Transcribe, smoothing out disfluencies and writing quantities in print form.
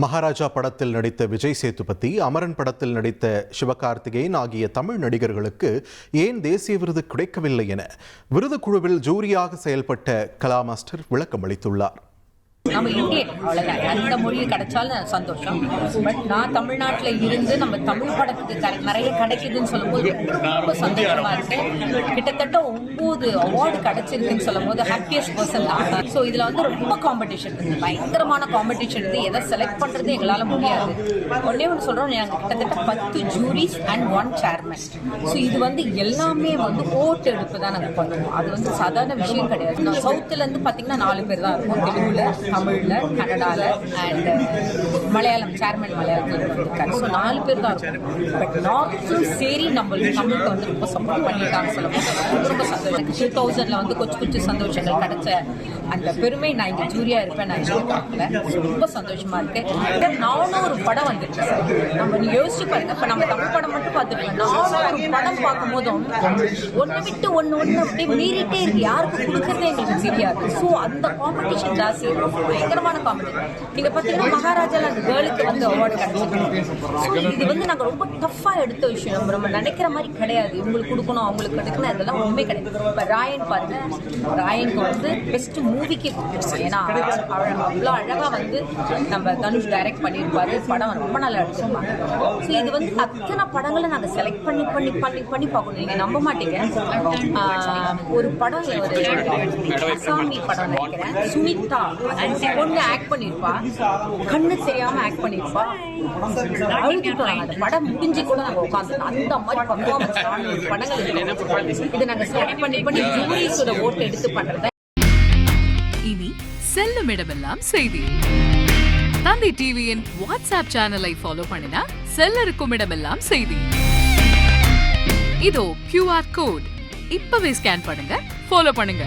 மகாராஜா படத்தில் நடித்த விஜய் சேதுபதி, அமரன் படத்தில் நடித்த சிவகார்த்திகேயன் ஆகிய தமிழ் நடிகர்களுக்கு ஏன் தேசிய விருது கிடைக்கவில்லை என விருது குழுவில் ஜூரியாக செயல்பட்ட கலா மாஸ்டர் விளக்கம் அளித்துள்ளார். நம்ம இந்தியன் அவ்வளோதான், எந்த மொழி கிடைச்சாலும் சந்தோஷம். பட் நான் தமிழ்நாட்டில் இருந்து நம்ம தமிழ் படத்துக்கு நிறைய கிடைக்குதுன்னு சொல்லும்போது ரொம்ப சந்தோஷமா இருக்கு. கிட்டத்தட்ட 9 அவார்டு கிடைச்சிருக்குன்னு சொல்லும் போது ஹாப்பியஸ்ட் பர்சன் தான். ஸோ இதில் வந்து ரொம்ப காம்படிஷன் இருக்குது, பயங்கரமான காம்படிஷன் இருக்குது. எதை செலக்ட் பண்ணுறது எங்களால் முடியாது. ஒன்னே ஒன்று சொல்கிறோம், நாங்கள் கிட்டத்தட்ட 10 ஜூரிஸ் அண்ட் 1 சேர்மன். ஸோ இது வந்து எல்லாமே வந்து ஓட்டு எடுப்பு தான் நாங்கள் பண்ணுவோம். அது வந்து சாதாரண விஷயம் கிடையாது. சவுத்துலேருந்து பார்த்தீங்கன்னா 4 பேர் தான் இருக்கும், தெலுங்குல, தமிழ்ல, கன்னடால அண்ட் மலையாளம். சேர்மன் மலையாளத்தில் இருக்காரு. ஸோ 4 பேர் தான் இருக்கும். பட் நார்த்தும் சரி நம்மளுக்கு தமிழுக்கு வந்து ரொம்ப சப்போர்ட் பண்ணிட்டாங்க சொல்லும்போது ரொம்ப சந்தோஷம். 2000 வந்து கொச்சு சந்தோஷங்கள் கிடைச்ச அந்த பெருமை நான் இங்கே ஜூரியா இருப்பேன் நான் எதிர்பார்க்கல. ரொம்ப சந்தோஷமா இருக்கு. நானும் ஒரு படம் வந்துருக்கு சார். நம்ம யோசிச்சு பாருங்க, இப்போ நம்ம தமிழ் படம் மட்டும் பார்த்துருக்கோம். நானும் ஒரு படம் பார்க்கும் போதும் ஒன்று விட்டு ஒன்று அப்படியே மீறிட்டே இருக்கு. யாருக்கு கொடுக்கறதே எங்களுக்கு தெரியாது. ஸோ அந்த காம்படிஷன் ஜாஸ்தி, பயங்கரமான காம்படிஷன். நீங்க பார்த்தீங்கன்னா மகாராஜால அந்த கேர்ளுக்கு வந்து அவார்டு கிடைச்சிருக்கு. ஸோ இது வந்து நாங்கள் ரொம்ப டஃப்பா எடுத்த விஷயம். நம்ம நினைக்கிற மாதிரி கிடையாது. இவங்களுக்கு கொடுக்கணும் அவங்களுக்கு கிடைக்கணும், அதெல்லாம் உண்மை கிடையாது. இப்போ ராயன் பாருங்க, ராயனுக்கு வந்து பெஸ்ட் மூவிக்கு கொடுத்துருக்கோம். ஏன்னா அவ்வளோ அழகா வந்து நம்ம தனுஷ் டைரக்ட் பண்ணியிருப்பாரு. படம் ரொம்ப நல்லா எடுத்திருப்பாங்க. ஸோ இது வந்து அத்தனை படங்களை நாங்கள் செலக்ட் பண்ணி பண்ணி பண்ணி பண்ணி பார்க்கணும். நீங்க நம்ப மாட்டீங்க, ஒரு படம், ஒரு அசாமி படம் நினைக்கிறேன், சுனிதா பொண்ணு ஆக்ட் பண்ணிருப்பா, கண்ணு தெரியாம ஆக்ட் பண்ணிருப்பா, அழுதுட்டோம். அந்த படம் முடிஞ்சு கூட நாங்க உட்காந்து அந்த மாதிரி பர்ஃபார்மன்ஸ் படங்கள் இது நாங்க செலக்ட் பண்ணி பண்ணி ஜூரிஸோட ஓட்டு எடுத்து பண்றத. இனி செல்லும் இடமெல்லாம் செய்தி. தந்தி டிவியின் வாட்ஸ்அப் சேனலை ஃபாலோ பண்ணினா செல்ல இருக்கும் இடமெல்லாம் செய்தி. இதோ QR கோட், இப்பவே ஸ்கேன் பண்ணுங்க, ஃபாலோ பண்ணுங்க.